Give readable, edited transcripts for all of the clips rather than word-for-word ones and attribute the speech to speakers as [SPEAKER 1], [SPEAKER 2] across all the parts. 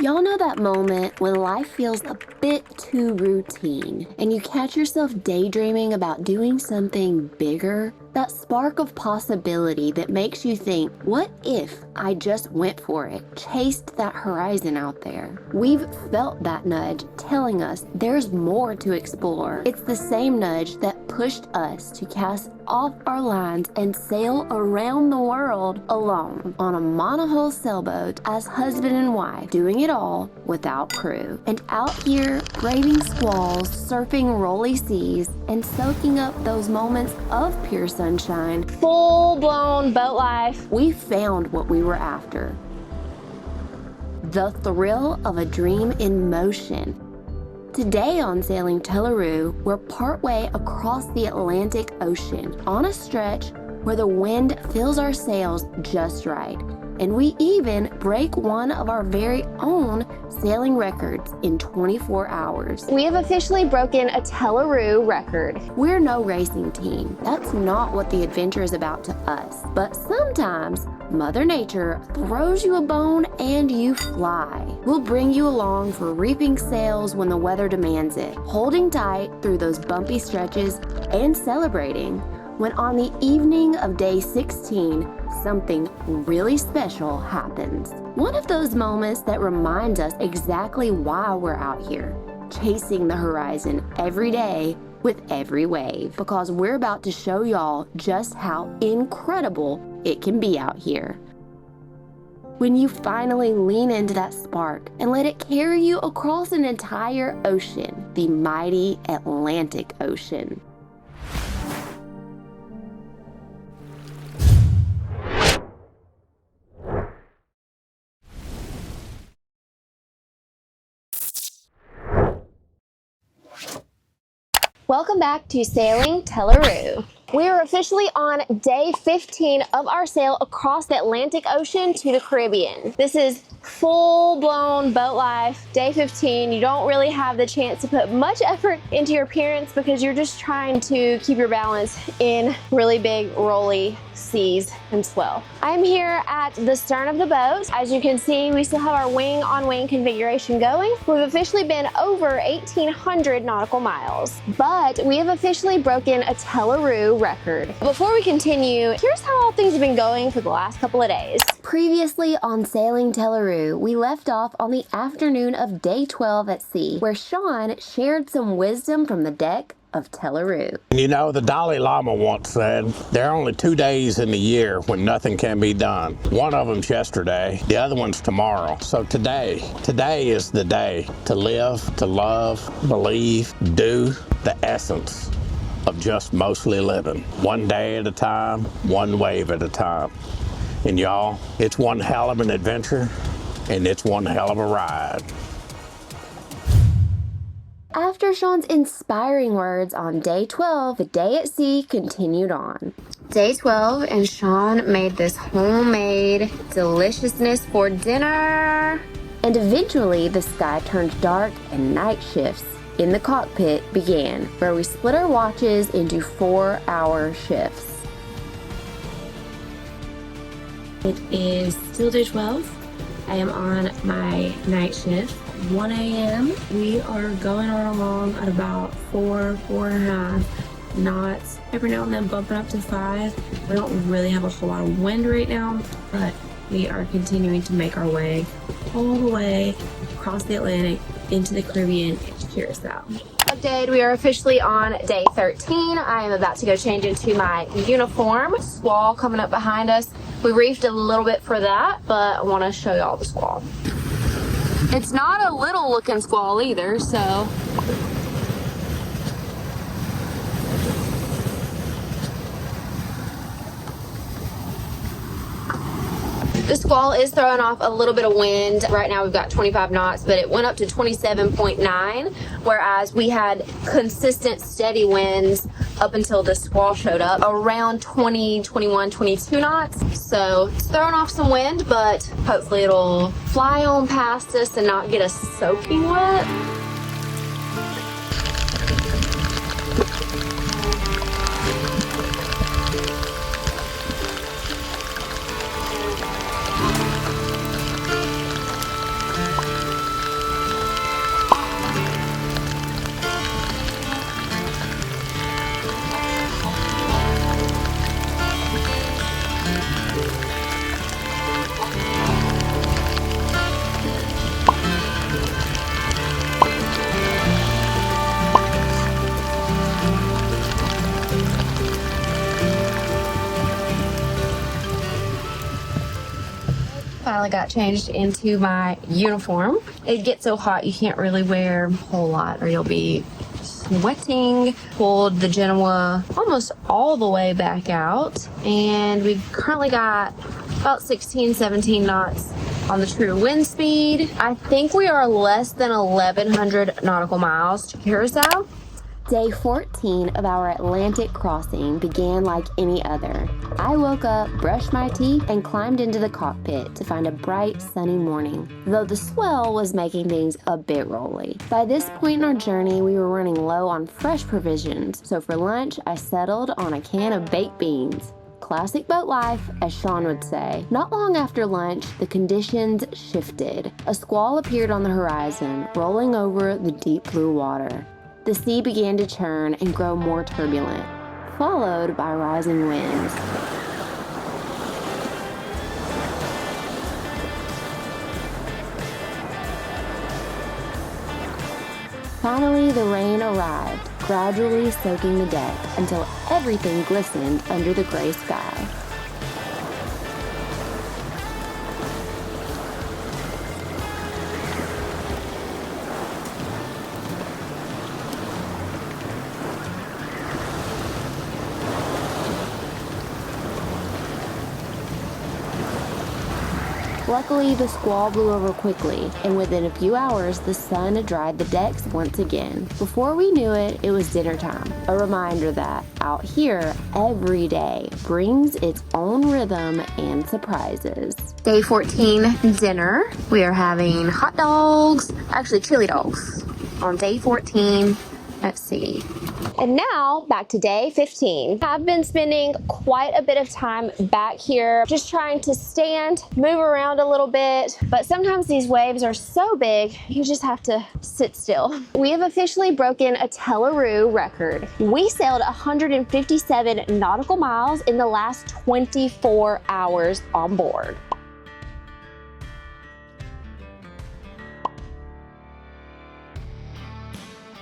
[SPEAKER 1] Y'all know that moment when life feels a bit too routine and you catch yourself daydreaming about doing something bigger? That spark of possibility that makes you think, what if I just went for it, chased that horizon out there? We've felt that nudge telling us there's more to explore. It's the same nudge that pushed us to cast off our lines and sail around the world alone on a monohull sailboat as husband and wife, doing it all without crew. And out here, braving squalls, surfing rolly seas, and soaking up those moments of pure sunshine, full-blown boat life, we found what we were after. The thrill of a dream in motion. Today on Sailing Tela, we're partway across the Atlantic Ocean on a stretch where the wind fills our sails just right. And we even break one of our very own sailing records in 24 hours. We have officially broken a Tela record. We're no racing team. That's not what the adventure is about to us. But sometimes Mother Nature throws you a bone and you fly. We'll bring you along for reaping sails when the weather demands it, holding tight through those bumpy stretches and celebrating when on the evening of day 16, something really special happens. One of those moments that reminds us exactly why we're out here, chasing the horizon every day with every wave, because we're about to show y'all just how incredible it can be out here. When you finally lean into that spark and let it carry you across an entire ocean, the mighty Atlantic Ocean. Welcome back to Sailing Tela. We are officially on day 15 of our sail across the Atlantic Ocean to the Caribbean. This is full-blown boat life. Day 15, you don't really have the chance to put much effort into your appearance because you're just trying to keep your balance in really big rolly seas and swell. I'm here at the stern of the boat. As you can see, we still have our wing-on-wing configuration going. We've officially been over 1,800 nautical miles, but we have officially broken a Tela record. Before we continue, here's how all things have been going for the last couple of days. Previously on Sailing Tela, we left off on the afternoon of day 12 at sea, where Shawn shared some wisdom from the deck of Tela.
[SPEAKER 2] You know, the Dalai Lama once said, there are only 2 days in the year when nothing can be done. One of them's yesterday, the other one's tomorrow. So today is the day to live, to love, believe, do the essence of just mostly living. One day at a time, one wave at a time. And y'all, it's one hell of an adventure, and it's one hell of a ride.
[SPEAKER 1] After Shawn's inspiring words on day 12, the day at sea continued on. Day 12, and Shawn made this homemade deliciousness for dinner. And eventually, the sky turned dark and night shifts in the cockpit began, where we split our watches into 4-hour shifts.
[SPEAKER 3] It is still day 12. I am on my night shift, 1 a.m. We are going on along at about 4.5 knots. Every now and then bumping up to 5. We don't really have a whole lot of wind right now, but we are continuing to make our way all the way across the Atlantic into the Caribbean and Curacao.
[SPEAKER 1] Update, we are officially on day 13. I am about to go change into my uniform. Squall coming up behind us. We reefed a little bit for that, but I want to show y'all the squall. It's not a little looking squall either, so. The squall is throwing off a little bit of wind. Right now we've got 25 knots, but it went up to 27.9, whereas we had consistent steady winds up until the squall showed up around 20, 21, 22 knots. So it's throwing off some wind, but hopefully it'll fly on past us and not get us soaking wet.
[SPEAKER 3] got changed into my uniform. It gets so hot you can't really wear a whole lot or you'll be sweating. Pulled the Genoa almost all the way back out, and we've currently got about 16, 17 knots on the true wind speed. I think we are less than 1,100 nautical miles to Curacao.
[SPEAKER 1] Day 14 of our Atlantic crossing began like any other. I woke up, brushed my teeth, and climbed into the cockpit to find a bright, sunny morning, though the swell was making things a bit rolly. By this point in our journey, we were running low on fresh provisions, so for lunch, I settled on a can of baked beans. Classic boat life, as Shawn would say. Not long after lunch, the conditions shifted. A squall appeared on the horizon, rolling over the deep blue water. The sea began to churn and grow more turbulent, followed by rising winds. Finally, the rain arrived, gradually soaking the deck until everything glistened under the gray sky. Luckily, the squall blew over quickly, and within a few hours, the sun dried the decks once again. Before we knew it, it was dinner time. A reminder that out here, every day brings its own rhythm and surprises.
[SPEAKER 3] Day 14 dinner. We are having hot dogs, actually chili dogs, on day 14 at sea. And now back to day 15. I've been spending quite a bit of time back here just trying to stand, move around a little bit, but sometimes these waves are so big you just have to sit still. We have officially broken a Tela record. We sailed 157 nautical miles in the last 24 hours on board.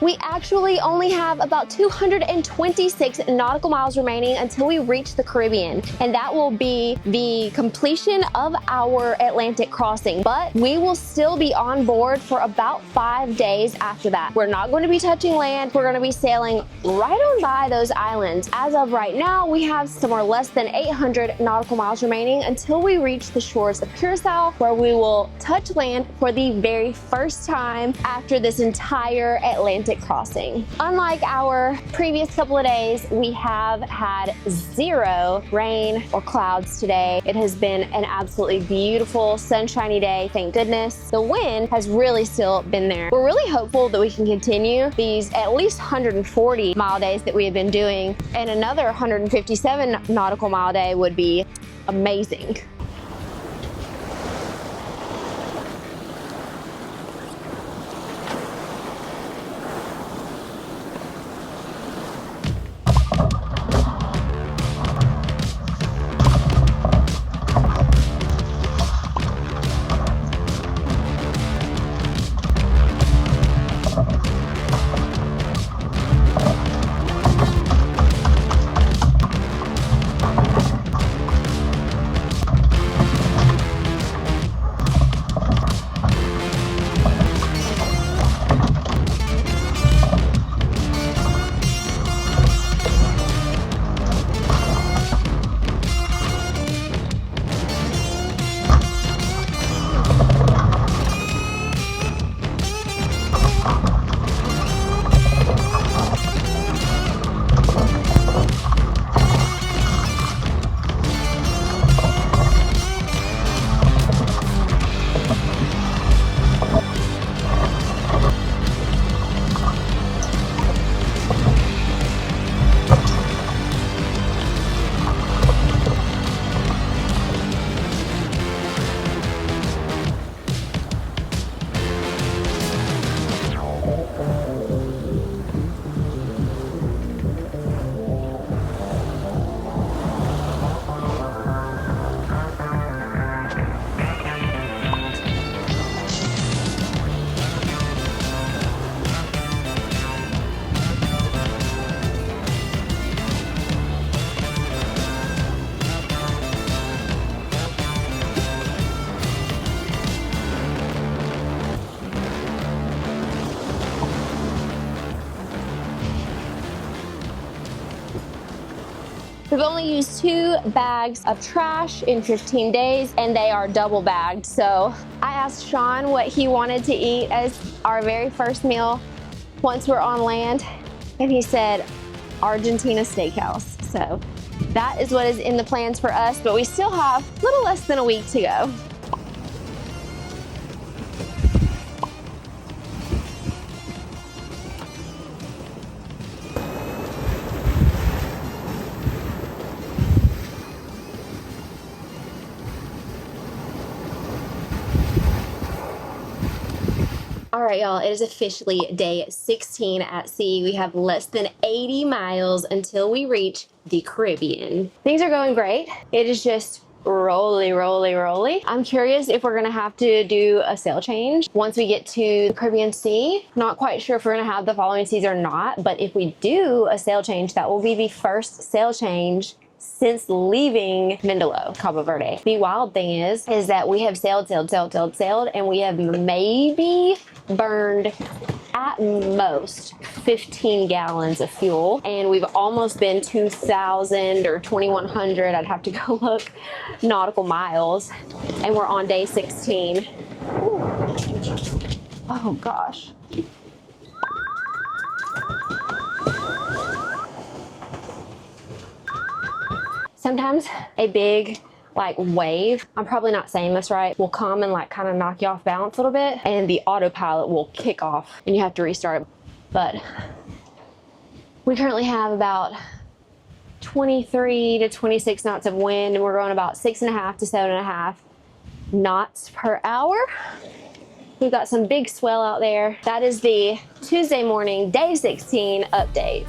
[SPEAKER 3] We actually only have about 226 nautical miles remaining until we reach the Caribbean, and that will be the completion of our Atlantic crossing. But we will still be on board for about 5 days after that. We're not going to be touching land. We're going to be sailing right on by those islands. As of right now, we have somewhere less than 800 nautical miles remaining until we reach the shores of Curacao, where we will touch land for the very first time after this entire Atlantic crossing. Unlike our previous couple of days, we have had 0 rain or clouds today. It has been an absolutely beautiful, sunshiny day, thank goodness. The wind has really still been there. We're really hopeful that we can continue these at least 140 mile days that we have been doing, and another 157 nautical mile day would be amazing.
[SPEAKER 1] We've only used 2 bags of trash in 15 days, and they are double bagged. So I asked Sean what he wanted to eat as our very first meal once we're on land, and he said Argentina steakhouse. So that is what is in the plans for us, but we still have a little less than a week to go. All right, y'all, it is officially day 16 at sea. We have less than 80 miles until we reach the Caribbean. Things are going great. It is just rolly. I'm curious if we're gonna have to do a sail change once we get to the Caribbean Sea. Not quite sure if we're gonna have the following seas or not, but if we do a sail change, that will be the first sail change since leaving Mindelo, Cabo Verde. The wild thing is that we have sailed, and we have maybe burned at most 15 gallons of fuel, and we've almost been 2,000 or 2,100, I'd have to go look, nautical miles, and we're on day 16. Ooh. Oh gosh. Sometimes a big wave, I'm probably not saying this right, will come and kind of knock you off balance a little bit, and the autopilot will kick off and you have to restart it. But we currently have about 23 to 26 knots of wind, and we're going about 6.5 to 7.5 knots per hour. We've got some big swell out there. That is the Tuesday morning, day 16 update.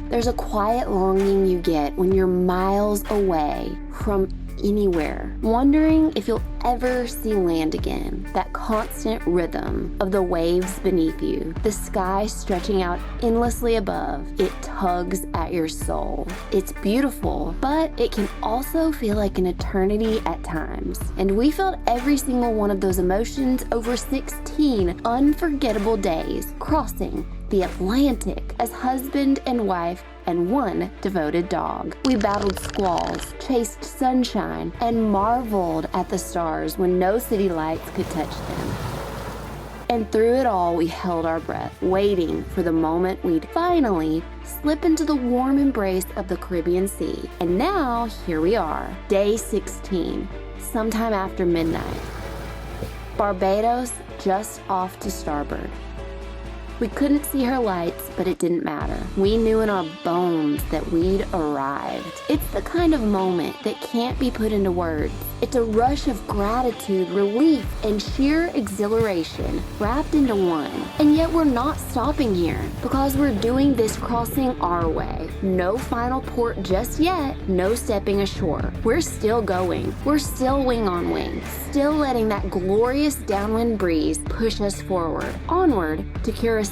[SPEAKER 1] There's a quiet longing you get when you're miles away from anywhere, wondering if you'll ever see land again. That constant rhythm of the waves beneath you, the sky stretching out endlessly above, it tugs at your soul. It's beautiful, but it can also feel like an eternity at times. And we felt every single one of those emotions over 16 unforgettable days crossing the Atlantic as husband and wife and one devoted dog. We battled squalls, chased sunshine, and marveled at the stars when no city lights could touch them. And through it all, we held our breath, waiting for the moment we'd finally slip into the warm embrace of the Caribbean Sea. And now, here we are, day 16, sometime after midnight. Barbados just off to starboard. We couldn't see her lights, but it didn't matter. We knew in our bones that we'd arrived. It's the kind of moment that can't be put into words. It's a rush of gratitude, relief, and sheer exhilaration wrapped into one. And yet we're not stopping here because we're doing this crossing our way. No final port just yet, no stepping ashore. We're still going. We're still wing on wing, still letting that glorious downwind breeze push us forward, onward to Curacao.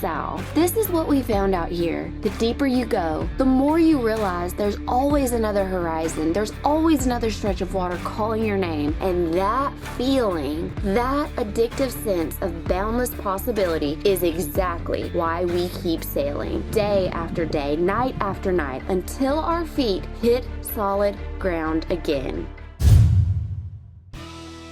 [SPEAKER 1] This is what we found out here. The deeper you go, the more you realize there's always another horizon. There's always another stretch of water calling your name. And that feeling, that addictive sense of boundless possibility is exactly why we keep sailing day after day, night after night, until our feet hit solid ground again.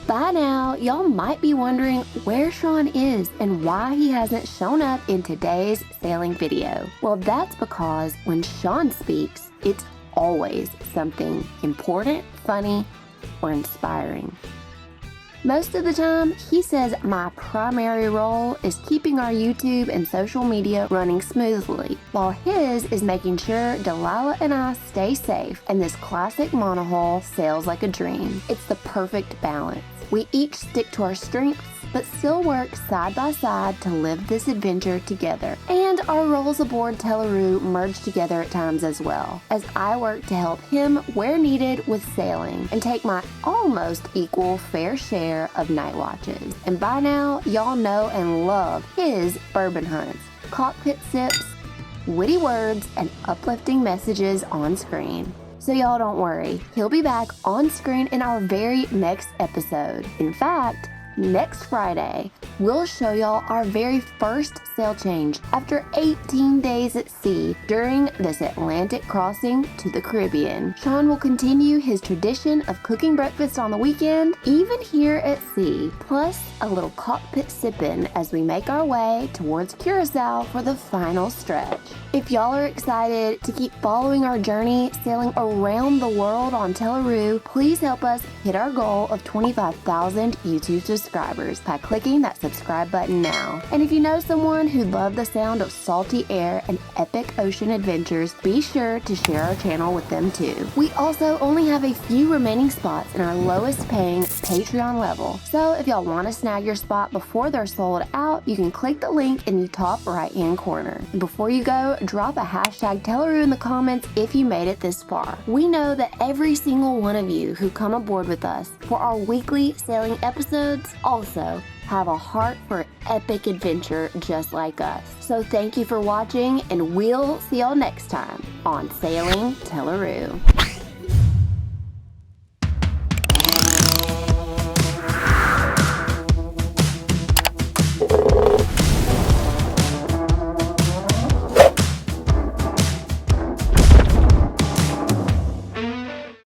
[SPEAKER 1] By now, y'all might be wondering where Sean is and why he hasn't shown up in today's sailing video. Well, that's because when Sean speaks, it's always something important, funny, or inspiring. Most of the time, he says my primary role is keeping our YouTube and social media running smoothly, while his is making sure Delilah and I stay safe and this classic monohull sails like a dream. It's the perfect balance. We each stick to our strengths, but still work side by side to live this adventure together. And our roles aboard Tela merge together at times as well, as I work to help him where needed with sailing and take my almost equal fair share of night watches. And by now, y'all know and love his bourbon hunts, cockpit sips, witty words, and uplifting messages on screen. So y'all don't worry, he'll be back on screen in our very next episode. In fact, Next Friday, we'll show y'all our very first sail change after 18 days at sea during this Atlantic crossing to the Caribbean. Shawn will continue his tradition of cooking breakfast on the weekend, even here at sea, plus a little cockpit sipping as we make our way towards Curacao for the final stretch. If y'all are excited to keep following our journey sailing around the world on Tela, please help us hit our goal of 25,000 YouTube subscribers by clicking that subscribe button now. And if you know someone who'd love the sound of salty air and epic ocean adventures, be sure to share our channel with them too. We also only have a few remaining spots in our lowest paying Patreon level, so if y'all want to snag your spot before they're sold out, you can click the link in the top right hand corner. And before you go, drop a hashtag Tela in the comments if you made it this far. We know that every single one of you who come aboard with us for our weekly sailing episodes also have a heart for epic adventure just like us. So thank you for watching, and we'll see y'all next time on Sailing Tela.